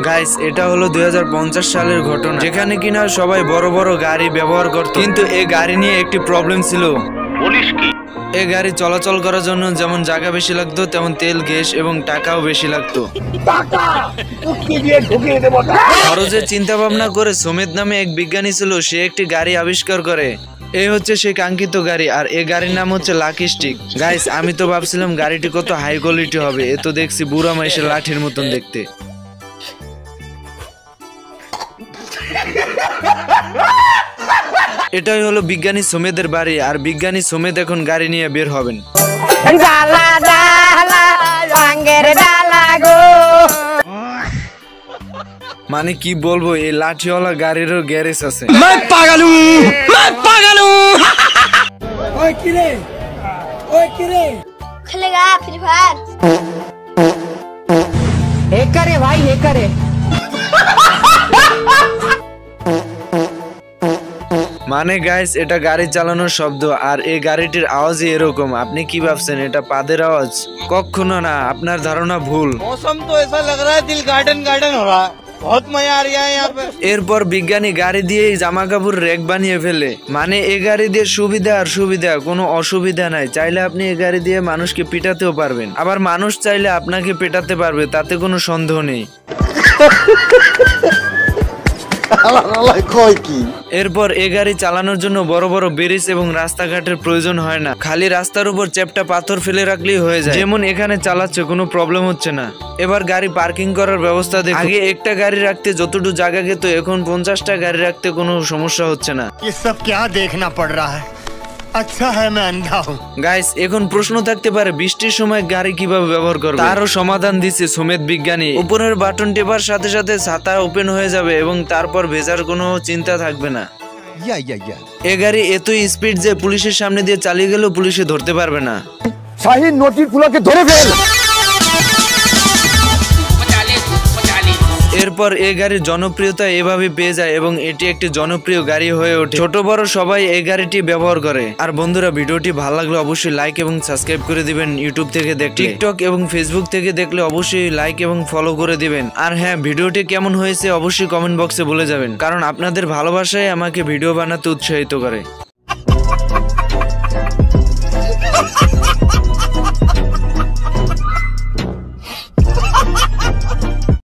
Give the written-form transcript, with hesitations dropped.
Guys, এটা হলো 2050 সালের ঘটনা, যেখানে কিনা সবাই বড় বড় গাড়ি ব্যবহার করত, কিন্তু এই গাড়ি নিয়ে একটি প্রবলেম ছিল। বলিস কি? এই গাড়ি চলাচল করার জন্য যেমন জায়গা বেশি লাগতো, তেমন তেল, গ্যাস এবং টাকাও বেশি লাগতো। খরচের চিন্তা ভাবনা করে সুমিত নামে এক বিজ্ঞানী ছিল, সে একটি গাড়ি আবিষ্কার করে। এই হচ্ছে সেই কাঙ্ক্ষিত গাড়ি, আর এই গাড়ির নাম হচ্ছে লাকি স্টিক। গাইস, আমি তো ভাবছিলাম গাড়িটি কত হাই কোয়ালিটি হবে, এ তো দেখছি বুড়া মাইশের লাঠির মতন দেখতে। এটাই হলো বিজ্ঞানী সুমেদের বাড়ি, আর বিজ্ঞানী সুমেদ এখন গাড়ি নিয়ে বের হবেন। মানে কি বলবো, এই লাঠিওয়ালা গাড়িরও গ্যারেজ আছে। खेलेगा फ्री फायर? हैकर है भाई, हैकर है। মানে গাইস, এটা গাড়ি চালানোর শব্দ, আর এই গাড়িটির আওয়াজই এরকম। আপনি কি ভাবছেন এটা পাদের আওয়াজ? কখনো না, আপনার ধারণা ভুল। मौसम तो ऐसा लग रहा है दिल गार्डन गार्डन हो रहा है, बहुत मजा आ रहा है यहाँ पे। এরপর বিজ্ঞানী গাড়ি দিয়ে জামা কাপড় রেক বানিয়ে ফেলে। মানে এই গাড়ি দিয়ে সুবিধা আর সুবিধা, কোনো অসুবিধা নাই। চাইলে আপনি এই গাড়ি দিয়ে মানুষকে পিটাতেও পারবেন, আবার মানুষ চাইলে আপনাকে পেটাতে পারবে, তাতে কোনো সন্দেহ নেই। এরপর এই গাড়ি চালানোর জন্য বড় বড় ব্রিজ এবং রাস্তাঘাটের প্রয়োজন হয় না, খালি রাস্তার উপর চ্যাপ্টা পাথর ফেলে রাখলেই হয়ে যায়। যেমন এখানে চালাচ্ছে, কোনো প্রবলেম হচ্ছে না। এবার গাড়ি পার্কিং করার ব্যবস্থা দেখুন। আগে একটা গাড়ি রাখতে যতটুকু জায়গা যেত, এখন 50টা গাড়ি রাখতে কোনো সমস্যা হচ্ছে না। ये सब क्या देखना पड़ रहा है? अच्छा है मैं अंधा हूँ। গাইস, এখন প্রশ্ন থাকতে পারে বৃষ্টির সময় গাড়ি কিভাবে ব্যবহার করবে। তারও সমাধান দিচ্ছে সুমেদ বিজ্ঞানী। উপরের বাটন টেপার সাথে সাথে ছাতা ওপেন হয়ে যাবে এবং তারপর ভেজার কোনো চিন্তা থাকবে না। এ গাড়ি এতই স্পিড যে পুলিশের সামনে দিয়ে চালিয়ে গেলেও পুলিশে ধরতে পারবে না। শাহিন নটির ফুলকে ধরে ফেল। এরপর এই গাড়ির জনপ্রিয়তা এভাবে পেয়ে যায় এবং এটি একটি জনপ্রিয় গাড়ি হয়ে ওঠে। ছোট বড় সবাই এই গাড়িটি ব্যবহার করে। আর বন্ধুরা, ভিডিওটি ভালো লাগলে অবশ্যই লাইক এবং সাবস্ক্রাইব করে দিবেন। ইউটিউব থেকে দেখলে, টিকটক এবং ফেসবুক থেকে দেখলে অবশ্যই লাইক এবং ফলো করে দিবেন। আর হ্যাঁ, ভিডিওটি কেমন হয়েছে অবশ্যই কমেন্ট বক্সে বলে যাবেন, কারণ আপনাদের ভালোবাসাই আমাকে ভিডিও বানাতে উৎসাহিত করে।